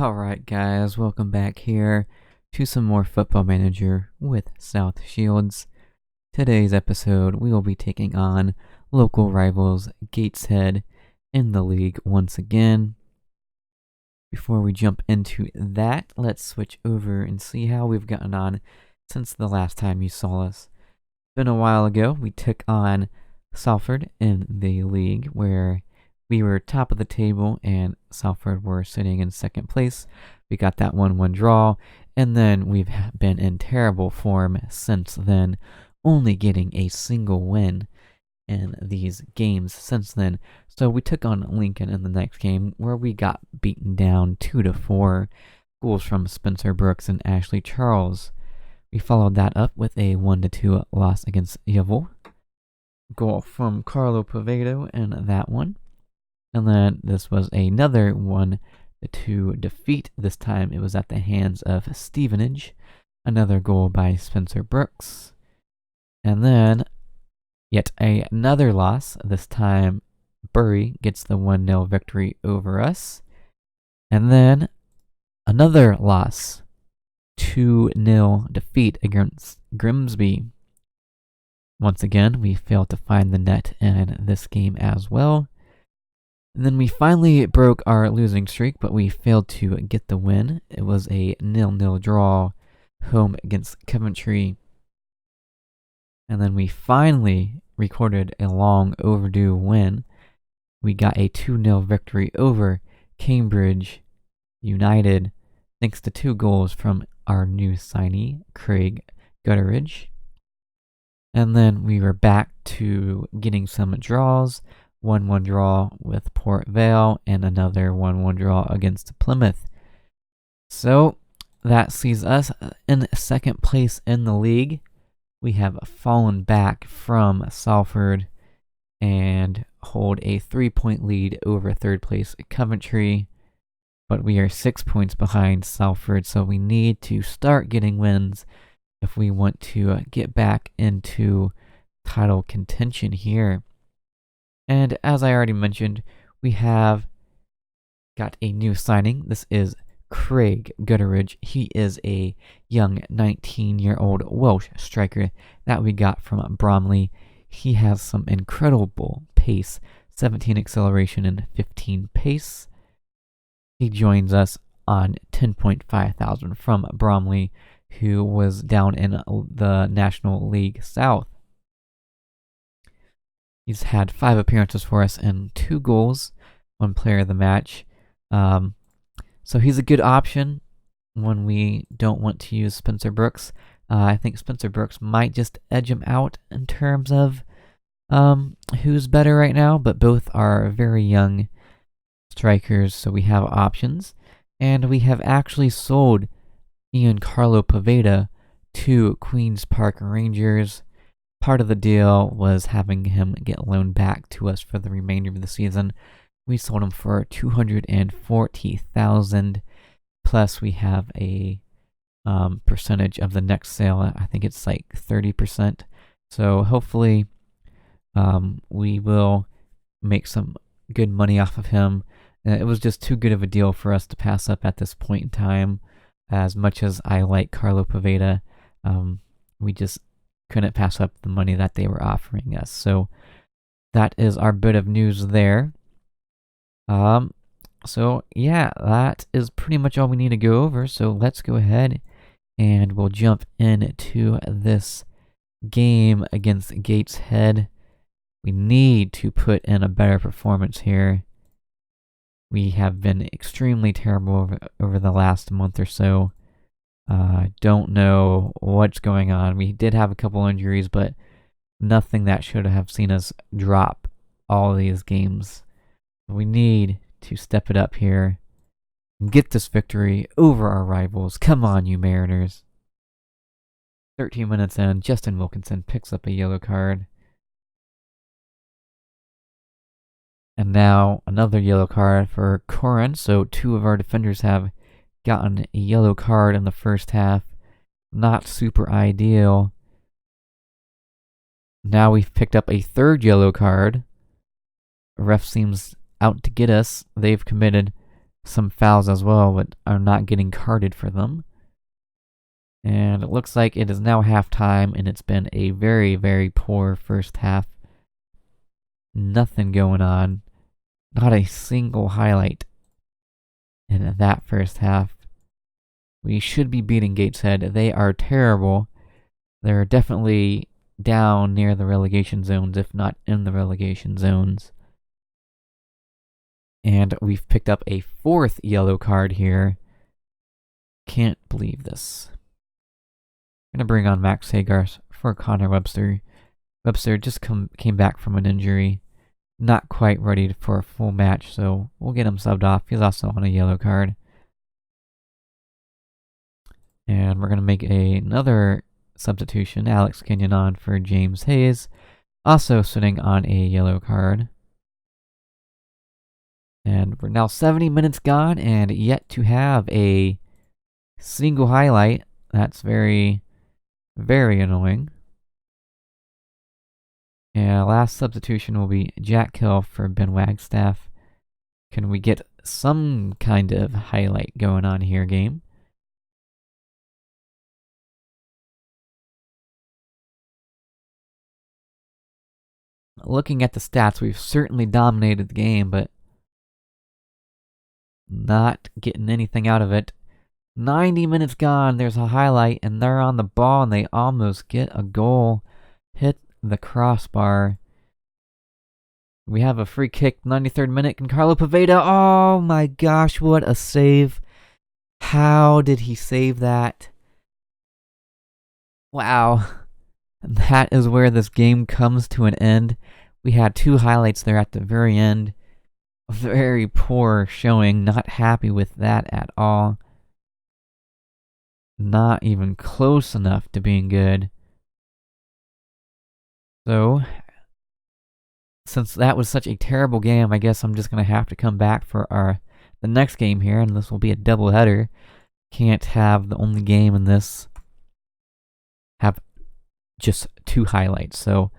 Alright guys, welcome back here to some more Football Manager with South Shields. Today's episode we will be taking on local rivals Gateshead in the league once again. Before we jump into that, let's switch over and see how we've gotten on since the last time you saw us. Been a while ago, we took on Salford in the league where we were top of the table and Salford were sitting in second place. We got that 1-1 draw, and then we've been in terrible form since then, only getting a single win in these games since then. So we took on Lincoln in the next game where we got beaten down 2-4, goals from Spencer Brooks and Ashley Charles. We followed that up with a 1-2 loss against Yeovil. Goal from Carlo Povedo in that one. And then this was another 1-2 defeat. This time it was at the hands of Stevenage. Another goal by Spencer Brooks. And then yet another loss. This time Bury gets the 1-0 victory over us. And then another loss. 2-0 defeat against Grimsby. Once again, we failed to find the net in this game as well. And then we finally broke our losing streak, but we failed to get the win. It was a 0-0 draw home against Coventry. And then we finally recorded a long overdue win. We got a 2-0 victory over Cambridge United, thanks to 2 goals from our new signee, Craig Gutteridge. And then we were back to getting some draws. 1-1 draw with Port Vale and another 1-1 draw against Plymouth. So that sees us in second place in the league. We have fallen back from Salford and hold a 3-point lead over third place Coventry. But we are 6 points behind Salford, so we need to start getting wins if we want to get back into title contention here. And as I already mentioned, we have got a new signing. This is Craig Gutteridge. He is a young 19-year-old Welsh striker that we got from Bromley. He has some incredible pace, 17 acceleration and 15 pace. He joins us on 10.5 thousand from Bromley, who was down in the National League South. He's had 5 appearances for us and 2 goals, 1 player of the match. So he's a good option when we don't want to use Spencer Brooks. I think Spencer Brooks might just edge him out in terms of who's better right now, but both are very young strikers, so we have options. And we have actually sold Ian Carlo Poveda to Queen's Park Rangers. Part of the deal was having him get loaned back to us for the remainder of the season. We sold him for $240,000, plus we have a percentage of the next sale. I think it's like 30%. So hopefully we will make some good money off of him. It was just too good of a deal for us to pass up at this point in time. As much as I like Carlo Poveda, we just couldn't pass up the money that they were offering us. So that is our bit of news there. So yeah, that is pretty much all we need to go over. So let's go ahead and we'll jump into this game against Gateshead. We need to put in a better performance here. We have been extremely terrible over the last month or so. Don't know what's going on. We did have a couple injuries, but nothing that should have seen us drop all these games. We need to step it up here and get this victory over our rivals. Come on, you Mariners. 13 minutes in, Justin Wilkinson picks up a yellow card. And now another yellow card for Corin. So 2 of our defenders have gotten a yellow card in the first half. Not super ideal. Now we've picked up a 3rd yellow card. The ref seems out to get us. They've committed some fouls as well, but are not getting carded for them. And it looks like it is now halftime, and it's been a very, very poor first half. Nothing going on. Not a single highlight in that first half. We should be beating Gateshead. They are terrible. They're definitely down near the relegation zones, if not in the relegation zones. And we've picked up a 4th yellow card here. Can't believe this. I'm going to bring on Max Hagar for Connor Webster. Webster just came back from an injury. Not quite ready for a full match, so we'll get him subbed off. He's also on a yellow card. And we're going to make another substitution. Alex Kenyon on for James Hayes. Also sitting on a yellow card. And we're now 70 minutes gone and yet to have a single highlight. That's very, very annoying. And last substitution will be Jack Hill for Ben Wagstaff. Can we get some kind of highlight going on here, game? Looking at the stats, we've certainly dominated the game, but not getting anything out of it. 90 minutes gone, there's a highlight, and they're on the ball, and they almost get a goal. Hit the crossbar. We have a free kick, 93rd minute, and Carlo Poveda, oh my gosh, what a save. How did he save that? Wow. That is where this game comes to an end. We had 2 highlights there at the very end. Very poor showing, not happy with that at all. Not even close enough to being good. So, since that was such a terrible game, I guess I'm just going to have to come back for the next game here, and this will be a doubleheader. Can't have the only game in this have just 2 highlights. So,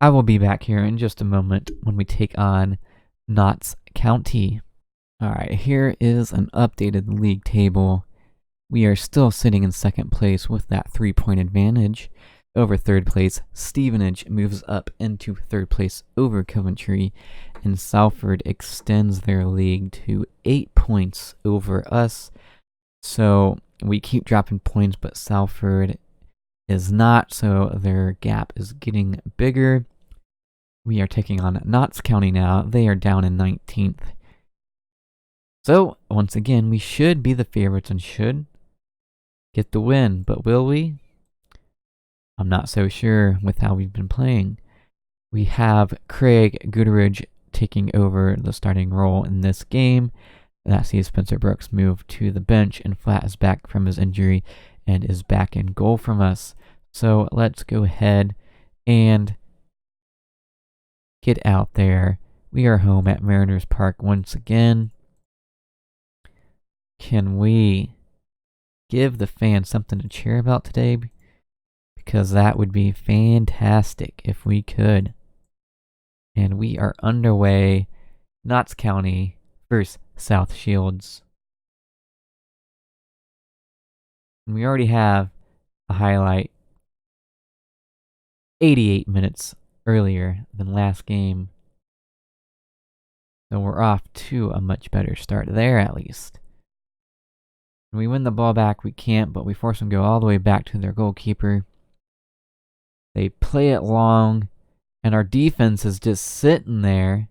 I will be back here in just a moment when we take on Notts County. Alright, here is an updated league table. We are still sitting in 2nd place with that 3-point advantage over 3rd place. Stevenage moves up into 3rd place over Coventry, and Salford extends their league to 8 points over us. So we keep dropping points, but Salford is not, so their gap is getting bigger. We are taking on Notts County now. They are down in 19th. So, once again, we should be the favorites and should get the win, but will we? I'm not so sure with how we've been playing. We have Craig Goodridge taking over the starting role in this game. That sees Spencer Brooks move to the bench, and Flat is back from his injury and is back in goal from us. So let's go ahead and get out there. We are home at Mariners Park once again. Can we give the fans something to cheer about today? Because that would be fantastic if we could. And we are underway. Notts County versus South Shields. And we already have a highlight 88 minutes earlier than last game. So we're off to a much better start there, at least. When we win the ball back, we can't, but we force them to go all the way back to their goalkeeper. They play it long, and our defense is just sitting there.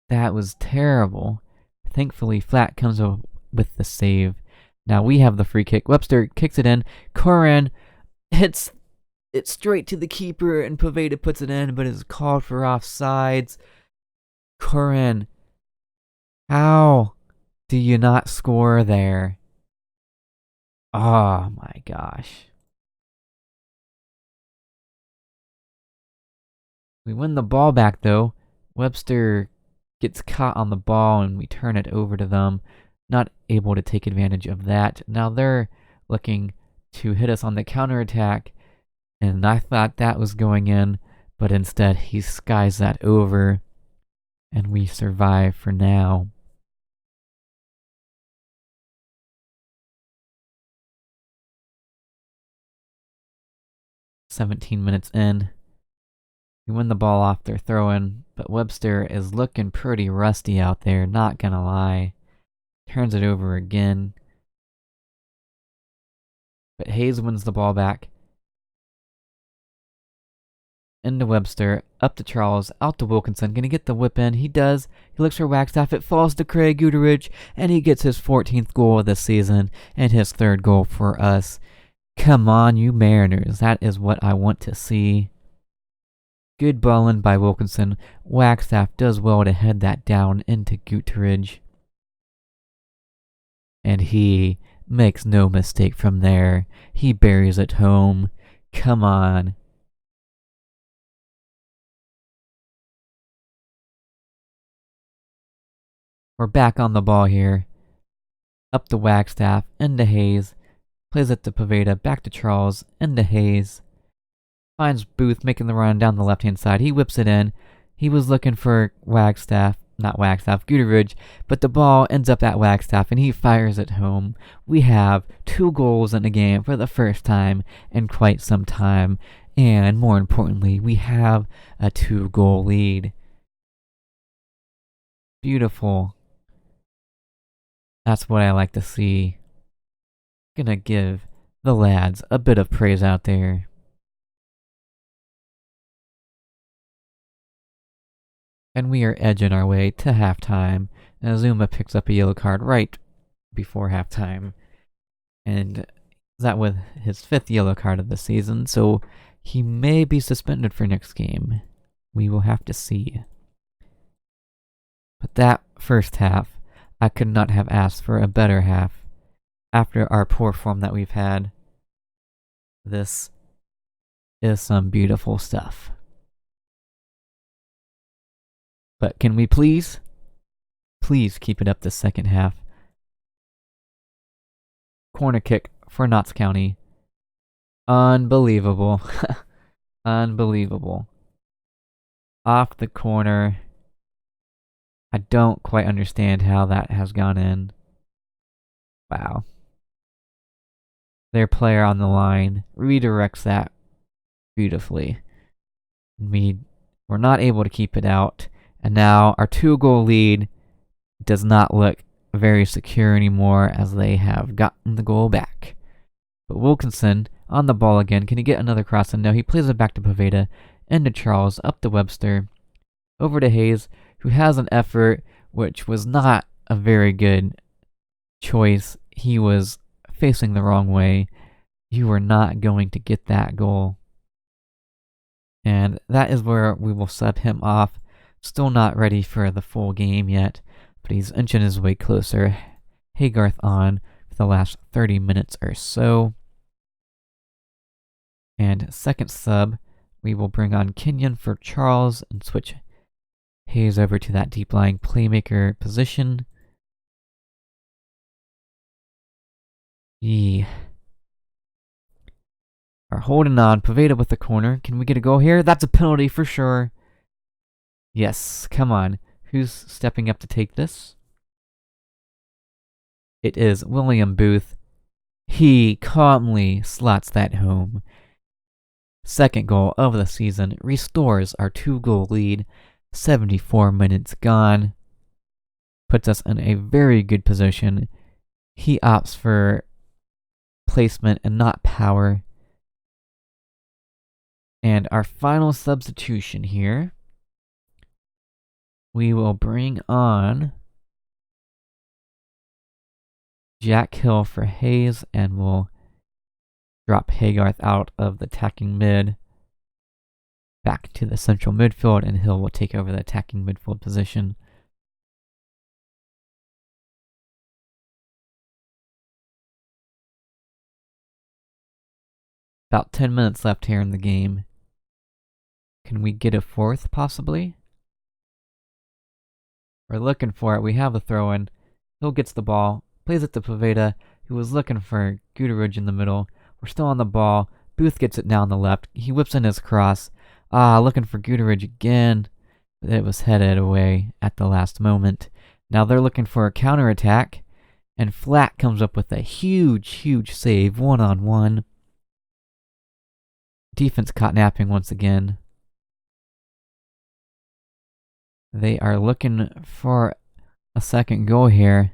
That was terrible. Thankfully, Flat comes up with the save. Now we have the free kick. Webster kicks it in. Coran hits it straight to the keeper, and Poveda puts it in, but is called for offsides. Coran, how do you not score there? Oh my gosh. We win the ball back though. Webster gets caught on the ball and we turn it over to them. Not able to take advantage of that. Now they're looking to hit us on the counterattack, and I thought that was going in, but instead he skies that over, and we survive for now. 17 minutes in. We win the ball off their throw-in, but Webster is looking pretty rusty out there, not gonna lie. Turns it over again. But Hayes wins the ball back. Into Webster, up to Charles, out to Wilkinson. Gonna get the whip in. He does. He looks for Wagstaff. It falls to Craig Guterich, and he gets his 14th goal of the season and his 3rd goal for us. Come on, you Mariners. That is what I want to see. Good balling by Wilkinson. Wagstaff does well to head that down into Guterich. And he makes no mistake from there. He buries it home. Come on. We're back on the ball here. Up to Wagstaff, into Hayes. Plays it to Poveda, back to Charles, into Hayes. Finds Booth making the run down the left-hand side. He whips it in. He was looking for Guterich, but the ball ends up at Wagstaff, and he fires it home. We have 2 goals in the game for the first time in quite some time, and more importantly, we have a 2-goal lead. Beautiful. That's what I like to see. Gonna give the lads a bit of praise out there. And we are edging our way to halftime. And Azuma picks up a yellow card right before halftime. And that with his 5th yellow card of the season, so he may be suspended for next game. We will have to see. But that first half, I could not have asked for a better half. After our poor form that we've had, this is some beautiful stuff. But can we please keep it up the second half? Corner kick for Notts County. Unbelievable. Unbelievable. Off the corner. I don't quite understand how that has gone in. Wow. Their player on the line redirects that beautifully. We're not able to keep it out. And now our 2-goal lead does not look very secure anymore as they have gotten the goal back. But Wilkinson on the ball again. Can he get another cross? And no, he plays it back to Poveda, into Charles, up to Webster, over to Hayes, who has an effort which was not a very good choice. He was facing the wrong way. You were not going to get that goal. And that is where we will sub him off. Still not ready for the full game yet, but he's inching his way closer. Haygarth on for the last 30 minutes or so. And second sub, we will bring on Kenyon for Charles and switch Hayes over to that deep-lying playmaker position. We are holding on. Poveda with the corner. Can we get a goal here? That's a penalty for sure. Yes, come on. Who's stepping up to take this? It is William Booth. He calmly slots that home. Second goal of the season restores our 2-goal lead. 74 minutes gone. Puts us in a very good position. He opts for placement and not power. And our final substitution here, we will bring on Jack Hill for Hayes, and we'll drop Haygarth out of the attacking mid back to the central midfield, and Hill will take over the attacking midfield position. About 10 minutes left here in the game. Can we get a fourth, possibly? We're looking for it. We have the throw-in. Hill gets the ball, plays it to Poveda, who was looking for Guterich in the middle. We're still on the ball. Booth gets it down the left. He whips in his cross. Looking for Guterich again. But it was headed away at the last moment. Now they're looking for a counterattack. And Flack comes up with a huge, huge save, 1-on-1. defense caught napping once again. They are looking for a second goal here.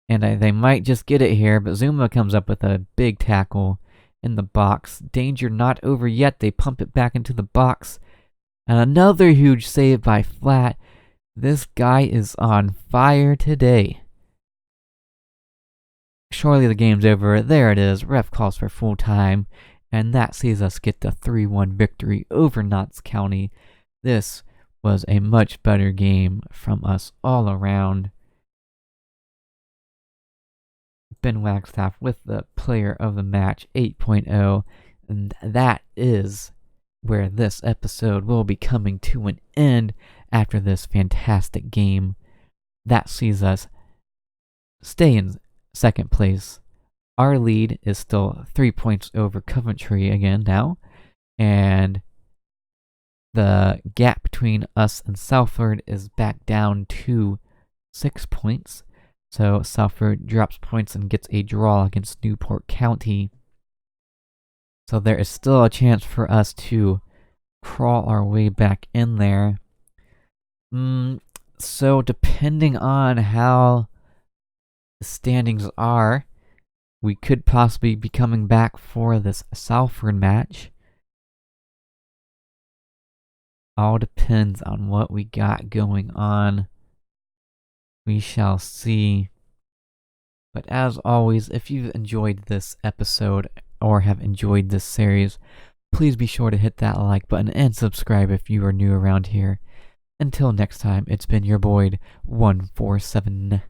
And they might just get it here, but Zuma comes up with a big tackle in the box. Danger not over yet. They pump it back into the box. And another huge save by Flat. This guy is on fire today. Surely the game's over. There it is. Ref calls for full time. And that sees us get the 3-1 victory over Notts County. This was a much better game from us all around. Ben Wagstaff with the player of the match 8.0, and that is where this episode will be coming to an end after this fantastic game. That sees us stay in second place. Our lead is still 3 points over Coventry again now, and the gap between us and Salford is back down to 6 points. So Salford drops points and gets a draw against Newport County. So there is still a chance for us to crawl our way back in there. So depending on how the standings are, we could possibly be coming back for this Salford match. All depends on what we got going on. We shall see. But as always, if you've enjoyed this episode or have enjoyed this series, please be sure to hit that like button and subscribe if you are new around here. Until next time, it's been your Boyd 147.